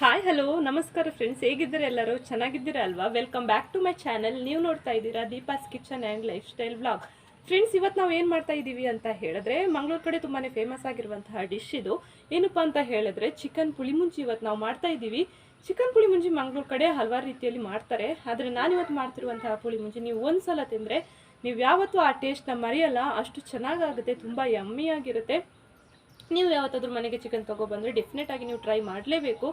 Hi hello ನಮಸ್ಕಾರ friends, ಹೇಗಿದ್ದೀರಾ? ಎಲ್ಲರೂ ಚೆನ್ನಾಗಿದ್ದೀರಾ ಅಲ್ವಾ? Welcome back to my channel. ನೀವು ನೋಡ್ತಾ ಇದ್ದೀರಾ Deepa's kitchen and lifestyle vlog. Friends, ಇವತ್ತು ನಾವು ಏನು ಮಾಡ್ತಾ ಇದ್ದೀವಿ ಅಂತ ಹೇಳಿದ್ರೆ, ಮಂಗಳೂರು ಕಡೆ ತುಂಬಾ ಫೇಮಸ್ ಆಗಿರುವಂತಹ ಡಿಶ್ ಇದು. ಏನಪ್ಪ ಅಂತ ಹೇಳಿದ್ರೆ ಚಿಕನ್ ಪುಳಿ ಮುಂಚಿ ಇವತ್ತು ನಾವು ಮಾಡ್ತಾ ಇದ್ದೀವಿ. ಚಿಕನ್ ಪುಳಿ ಮುಂಚಿ ಮಂಗಳೂರು ಕಡೆ ಹಲವಾರು ರೀತಿಯಲ್ಲಿ ಮಾಡ್ತಾರೆ. ಆದರೆ ನಾನಿವತ್ತು ಮಾಡ್ತಿರುವಂತಹ ಪುಳಿ ಮುಂಚಿ ನೀವು ಒಂದು ಸಲ ತಿಂದರೆ ನೀವು ಯಾವತ್ತೂ ಆ ಟೇಸ್ಟ್ನ ಮರೆಯಲ್ಲ. ಅಷ್ಟು ಚೆನ್ನಾಗಾಗುತ್ತೆ, ತುಂಬ ಯಮ್ಮಿಯಾಗಿರುತ್ತೆ. ನೀವು ಯಾವತ್ತಾದ್ರೂ ಮನೆಗೆ ಚಿಕನ್ ತೊಗೊಬಂದರೆ ಡೆಫಿನೆಟ್ ಆಗಿ ನೀವು ಟ್ರೈ ಮಾಡಲೇಬೇಕು.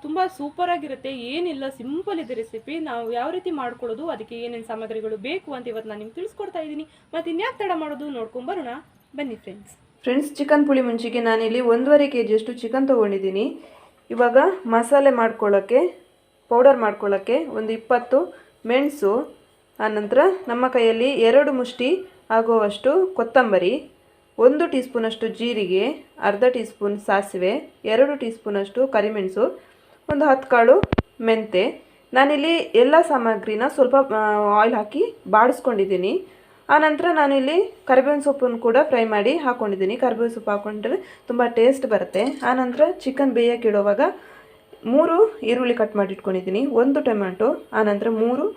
ತುಂಬ ಸೂಪರಾಗಿರುತ್ತೆ. ಏನಿಲ್ಲ, ಸಿಂಪಲ್ ಇದೆ ರೆಸಿಪಿ. ನಾವು ಯಾವ ರೀತಿ ಮಾಡ್ಕೊಳ್ಳೋದು, ಅದಕ್ಕೆ ಏನೇನು ಸಾಮಗ್ರಿಗಳು ಬೇಕು ಅಂತ ಇವತ್ತು ನಾನು ನಿಮ್ಗೆ ತಿಳಿಸ್ಕೊಡ್ತಾ ಇದ್ದೀನಿ. ಮತ್ತು ಇನ್ಯಾಕೆ ತಡ ಮಾಡೋದು, ನೋಡ್ಕೊಂಬರೋಣ ಬನ್ನಿ ಫ್ರೆಂಡ್ಸ್. ಚಿಕನ್ ಪುಳಿ ಮುಂಚಿಗೆ ನಾನಿಲ್ಲಿ 1.5 kg ಚಿಕನ್ ತೊಗೊಂಡಿದ್ದೀನಿ. ಇವಾಗ ಮಸಾಲೆ ಮಾಡ್ಕೊಳ್ಳೋಕ್ಕೆ, ಪೌಡರ್ ಮಾಡ್ಕೊಳ್ಳೋಕ್ಕೆ ಒಂದು 20 ಮೆಣಸು, ಆನಂತರ ನಮ್ಮ ಕೈಯಲ್ಲಿ 2 ಮುಷ್ಟಿ ಆಗುವಷ್ಟು ಕೊತ್ತಂಬರಿ, 1 ಟೀ ಸ್ಪೂನಷ್ಟು ಜೀರಿಗೆ, ಅರ್ಧ ಟೀ ಸ್ಪೂನ್ ಸಾಸಿವೆ, 2 ಟೀ ಸ್ಪೂನಷ್ಟು ಕರಿಮೆಣಸು, ಒಂದು 10 ಕಾಳು ಮೆಂತೆ. ನಾನಿಲ್ಲಿ ಎಲ್ಲ ಸಾಮಗ್ರಿನ ಸ್ವಲ್ಪ ಆಯಿಲ್ ಹಾಕಿ ಬಾಡಿಸ್ಕೊಂಡಿದ್ದೀನಿ. ಆನಂತರ ನಾನಿಲ್ಲಿ ಕರಿಬೇವಿನ ಸೊಪ್ಪನ್ನು ಕೂಡ ಫ್ರೈ ಮಾಡಿ ಹಾಕ್ಕೊಂಡಿದ್ದೀನಿ. ಕರಿಬೇವಿನ ಸೊಪ್ಪು ಹಾಕ್ಕೊಂಡ್ರೆ ತುಂಬ ಟೇಸ್ಟ್ ಬರುತ್ತೆ. ಆನಂತರ ಚಿಕನ್ ಬೇಯಕ್ಕೆ ಇಡುವಾಗ 3 ಈರುಳ್ಳಿ ಕಟ್ ಮಾಡಿ ಇಟ್ಕೊಂಡಿದ್ದೀನಿ, 1 ಟೊಮೆಟೊ, ಆನಂತರ 3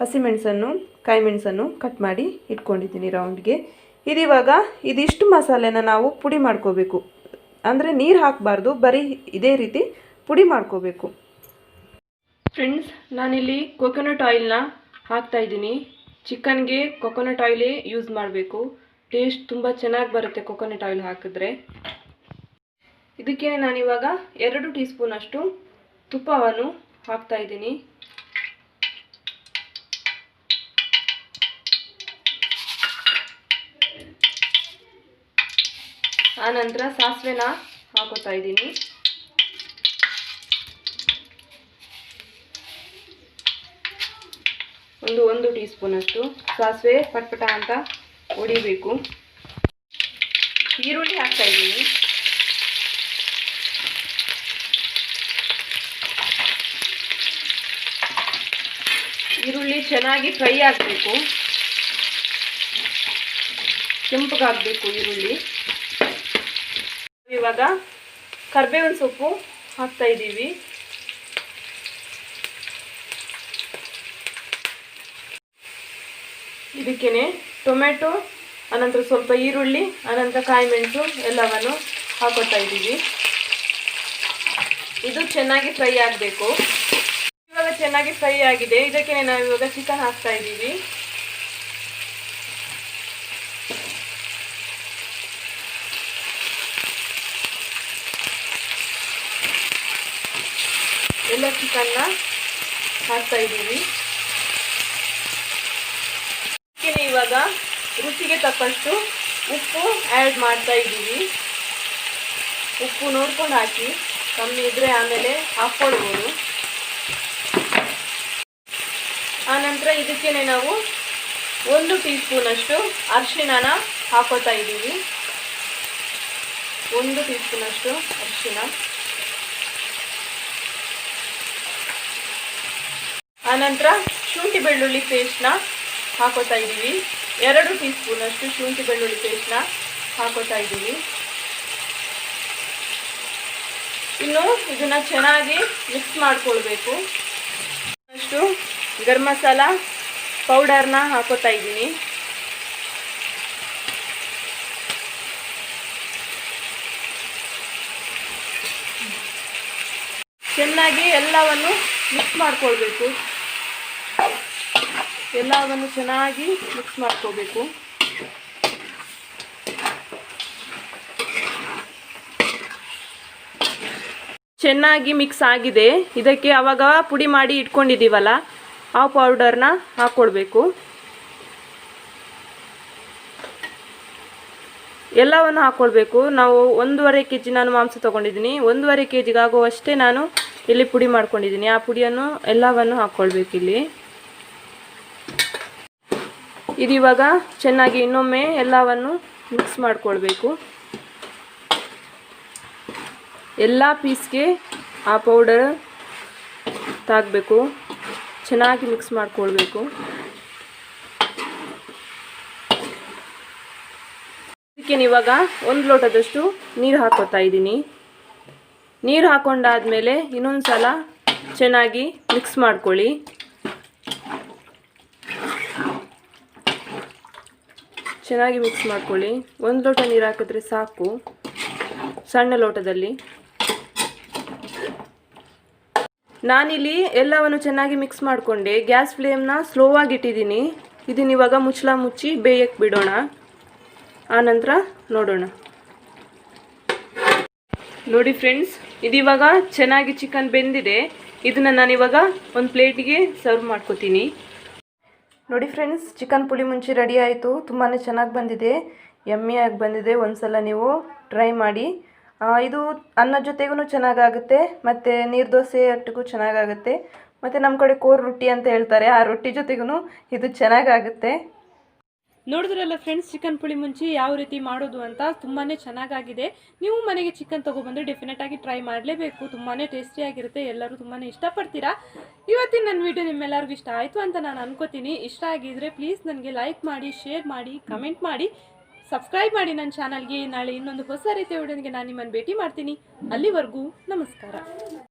ಹಸಿಮೆಣಸನ್ನು, ಕಾಯಿ ಮೆಣಸನ್ನು ಕಟ್ ಮಾಡಿ ಇಟ್ಕೊಂಡಿದ್ದೀನಿ ರೌಂಡ್ಗೆ. ಇದಿಷ್ಟು ಮಸಾಲೆನ ನಾವು ಪುಡಿ ಮಾಡ್ಕೋಬೇಕು. ಅಂದರೆ ನೀರು ಹಾಕಬಾರ್ದು, ಬರೀ ಇದೇ ರೀತಿ ಪುಡಿ ಮಾಡ್ಕೋಬೇಕು. ಫ್ರೆಂಡ್ಸ್, ನಾನಿಲ್ಲಿ ಕೊಕೊನಟ್ ಆಯಿಲ್ನ ಹಾಕ್ತಾಯಿದ್ದೀನಿ. ಚಿಕನ್ಗೆ ಕೊಕೊನಟ್ ಆಯಿಲೇ ಯೂಸ್ ಮಾಡಬೇಕು. ಟೇಸ್ಟ್ ತುಂಬ ಚೆನ್ನಾಗಿ ಬರುತ್ತೆ ಕೊಕೊನಟ್ ಆಯಿಲ್ ಹಾಕಿದ್ರೆ. ಇದಕ್ಕೆ ನಾನಿವಾಗ 2 ಟೀ ಸ್ಪೂನಷ್ಟು ತುಪ್ಪವನ್ನು ಹಾಕ್ತಾಯಿದ್ದೀನಿ. ಆನಂತರ ಸಾಸಿವೆನ ಹಾಕೋತಾ ಇದ್ದೀನಿ. ಒಂದು ಟೀ ಸ್ಪೂನಷ್ಟು ಸಾಸಿವೆ ಪಟ್ಪಟ ಅಂತ ಹೊಡಿಬೇಕು. ಈರುಳ್ಳಿ ಹಾಕ್ತಾ ಇದ್ದೀನಿ. ಈರುಳ್ಳಿ ಚೆನ್ನಾಗಿ ಫ್ರೈ ಆಗಬೇಕು, ಕೆಂಪಗಾಗಬೇಕು ಈರುಳ್ಳಿ. ಇವಾಗ ಕರಿಬೇವಿನ ಸೊಪ್ಪು ಹಾಕ್ತಾ ಇದ್ದೀವಿ. ಇದಕ್ಕೇನೆ ಟೊಮೆಟೊ, ಅನಂತರ ಸ್ವಲ್ಪ ಈರುಳ್ಳಿ, ಅನಂತರ ಕಾಯಿ ಮೆಣಸು ಎಲ್ಲವನ್ನು ಹಾಕೋತಾ ಇದ್ದೀವಿ. ಇದು ಚೆನ್ನಾಗಿ ಫ್ರೈ ಆಗಬೇಕು. ಇವಾಗ ಚೆನ್ನಾಗಿ ಫ್ರೈ ಆಗಿದೆ. ಇದಕ್ಕೆ ನಾವು ಇವಾಗ ಚಿಕನ್ ಹಾಕ್ತಾ ಇದ್ದೀವಿ. ಎಲ್ಲ ಚಿಕನ್ನ ಹಾಕ್ತಾ ಇದ್ದೀವಿ. ಇವಾಗ ರುಚಿಗೆ ತಕ್ಕಷ್ಟು ಉಪ್ಪು ಆ್ಯಡ್ ಮಾಡ್ತಾ ಇದ್ದೀವಿ. ಉಪ್ಪು ನೋಡ್ಕೊಂಡು ಹಾಕಿ, ಕಮ್ಮಿ ಇದ್ದರೆ ಆಮೇಲೆ ಹಾಕ್ಕೊಳ್ಬೋದು. ಆನಂತರ ಇದಕ್ಕೆ ನಾವು 1 ಟೀ ಸ್ಪೂನಷ್ಟು ಅರಿಶಿಣನ ಹಾಕೋತಾ ಇದ್ದೀವಿ. 1 ಟೀ ಸ್ಪೂನಷ್ಟು ಅರಿಶಿಣ. ಆನಂತರ ಶುಂಠಿ ಬೆಳ್ಳುಳ್ಳಿ ಪೇಸ್ಟ್ನ ಹಾಕೋತಾ ಇದ್ದೀವಿ. 2 ಟೀ ಸ್ಪೂನಷ್ಟು ಶುಂಠಿ ಬೆಳ್ಳುಳ್ಳಿ ಪೇಸ್ಟ್ನ ಹಾಕೋತಾ ಇದ್ದೀವಿ. ಇನ್ನು ಇದನ್ನು ಚೆನ್ನಾಗಿ ಮಿಕ್ಸ್ ಮಾಡ್ಕೊಳ್ಬೇಕು. ಅಷ್ಟು ಗರಂ ಮಸಾಲ ಪೌಡರ್ನ ಹಾಕೋತಾ ಇದ್ದೀನಿ. ಚೆನ್ನಾಗಿ ಎಲ್ಲವನ್ನು ಮಿಕ್ಸ್ ಮಾಡ್ಕೊಳ್ಬೇಕು. ಎಲ್ಲವನ್ನು ಚೆನ್ನಾಗಿ ಮಿಕ್ಸ್ ಮಾಡ್ಕೋಬೇಕು. ಚೆನ್ನಾಗಿ ಮಿಕ್ಸ್ ಆಗಿದೆ. ಇದಕ್ಕೆ ಆವಾಗ ಪುಡಿ ಮಾಡಿ ಇಟ್ಕೊಂಡಿದ್ದೀವಲ್ಲ, ಆ ಪೌಡರ್ನ ಹಾಕ್ಕೊಳ್ಬೇಕು. ಎಲ್ಲವನ್ನು ಹಾಕ್ಕೊಳ್ಬೇಕು. ನಾವು 1.5 kg ನಾನು ಮಾಂಸ ತೊಗೊಂಡಿದ್ದೀನಿ. 1.5 kg ಆಗುವಷ್ಟೇ ನಾನು ಇಲ್ಲಿ ಪುಡಿ ಮಾಡ್ಕೊಂಡಿದ್ದೀನಿ. ಆ ಪುಡಿಯನ್ನು ಎಲ್ಲವನ್ನು ಹಾಕ್ಕೊಳ್ಬೇಕು ಇಲ್ಲಿ. ಇದಿವಾಗ ಚೆನ್ನಾಗಿ ಇನ್ನೊಮ್ಮೆ ಎಲ್ಲವನ್ನು ಮಿಕ್ಸ್ ಮಾಡ್ಕೊಳ್ಬೇಕು. ಎಲ್ಲ ಪೀಸ್ಗೆ ಆ ಪೌಡರ್ ತಾಗಬೇಕು. ಚೆನ್ನಾಗಿ ಮಿಕ್ಸ್ ಮಾಡ್ಕೊಳ್ಬೇಕು. ಇದಕ್ಕೆ ಇವಾಗ 1 ಲೋಟದಷ್ಟು ನೀರು ಹಾಕೋತಾ ಇದ್ದೀನಿ. ನೀರು ಹಾಕೊಂಡಾದ್ಮೇಲೆ ಇನ್ನೊಂದು ಸಲ ಚೆನ್ನಾಗಿ ಮಿಕ್ಸ್ ಮಾಡ್ಕೊಳ್ಳಿ. ಚೆನ್ನಾಗಿ ಮಿಕ್ಸ್ ಮಾಡ್ಕೊಳ್ಳಿ. 1 ಲೋಟ ನೀರು ಹಾಕಿದ್ರೆ ಸಾಕು, ಸಣ್ಣ ಲೋಟದಲ್ಲಿ. ನಾನಿಲ್ಲಿ ಎಲ್ಲವನ್ನು ಚೆನ್ನಾಗಿ ಮಿಕ್ಸ್ ಮಾಡಿಕೊಂಡೆ. ಗ್ಯಾಸ್ ಫ್ಲೇಮ್ನ ಸ್ಲೋ ಆಗಿ ಇಟ್ಟಿದ್ದೀನಿ. ಇದನ್ನ ಇವಾಗ ಮುಚ್ಚಳ ಮುಚ್ಚಿ ಬೇಯಕ್ಕೆ ಬಿಡೋಣ. ಆನಂತರ ನೋಡೋಣ. ನೋಡಿ ಫ್ರೆಂಡ್ಸ್, ಇದಿವಾಗ ಚೆನ್ನಾಗಿ ಚಿಕನ್ ಬೆಂದಿದೆ. ಇದನ್ನು ನಾನಿವಾಗ ಒಂದು ಪ್ಲೇಟಿಗೆ ಸರ್ವ್ ಮಾಡ್ಕೋತೀನಿ. ನೋಡಿ ಫ್ರೆಂಡ್ಸ್, ಚಿಕನ್ ಪುಳಿ ಮುಂಚಿ ರೆಡಿ ಆಯಿತು. ತುಂಬಾ ಚೆನ್ನಾಗಿ ಬಂದಿದೆ, ಯಮ್ಮಿಯಾಗಿ ಬಂದಿದೆ. ಒಂದ್ಸಲ ನೀವು ಟ್ರೈ ಮಾಡಿ. ಇದು ಅನ್ನದ ಜೊತೆಗೂ ಚೆನ್ನಾಗಾಗುತ್ತೆ, ಮತ್ತು ನೀರು ದೋಸೆ ಒಟ್ಟಿಗೂ ಚೆನ್ನಾಗಾಗುತ್ತೆ, ಮತ್ತು ನಮ್ಮ ಕಡೆ ಕೋರ್ ರೊಟ್ಟಿ ಅಂತ ಹೇಳ್ತಾರೆ, ಆ ರೊಟ್ಟಿ ಜೊತೆಗೂ ಇದು ಚೆನ್ನಾಗಾಗುತ್ತೆ. ನೋಡಿದ್ರಲ್ಲ ಫ್ರೆಂಡ್ಸ್, ಚಿಕನ್ ಪುಳಿ ಮುಂಚಿ ಯಾವ ರೀತಿ ಮಾಡೋದು ಅಂತ. ತುಂಬಾ ಚೆನ್ನಾಗಾಗಿದೆ. ನೀವು ಮನೆಗೆ ಚಿಕನ್ ತೊಗೊಬಂದು ಡೆಫಿನೆಟಾಗಿ ಟ್ರೈ ಮಾಡಲೇಬೇಕು. ತುಂಬಾ ಟೇಸ್ಟಿಯಾಗಿರುತ್ತೆ. ಎಲ್ಲರೂ ತುಂಬಾ ಇಷ್ಟಪಡ್ತೀರಾ. ಇವತ್ತಿನ ನನ್ನ ವಿಡಿಯೋ ನಿಮ್ಮೆಲ್ಲರಿಗೂ ಇಷ್ಟ ಆಯಿತು ಅಂತ ನಾನು ಅನ್ಕೋತೀನಿ. ಇಷ್ಟ ಆಗಿದ್ರೆ ಪ್ಲೀಸ್ ನನಗೆ ಲೈಕ್ ಮಾಡಿ, ಶೇರ್ ಮಾಡಿ, ಕಮೆಂಟ್ ಮಾಡಿ, ಸಬ್ಸ್ಕ್ರೈಬ್ ಮಾಡಿ ನನ್ನ ಚಾನಲ್ಗೆ. ನಾಳೆ ಇನ್ನೊಂದು ಹೊಸ ರೀತಿಯ ವಿಡಿಯೋನಿಗೆ ನಾನು ನಿಮ್ಮನ್ನು ಭೇಟಿ ಮಾಡ್ತೀನಿ. ಅಲ್ಲಿವರೆಗೂ ನಮಸ್ಕಾರ.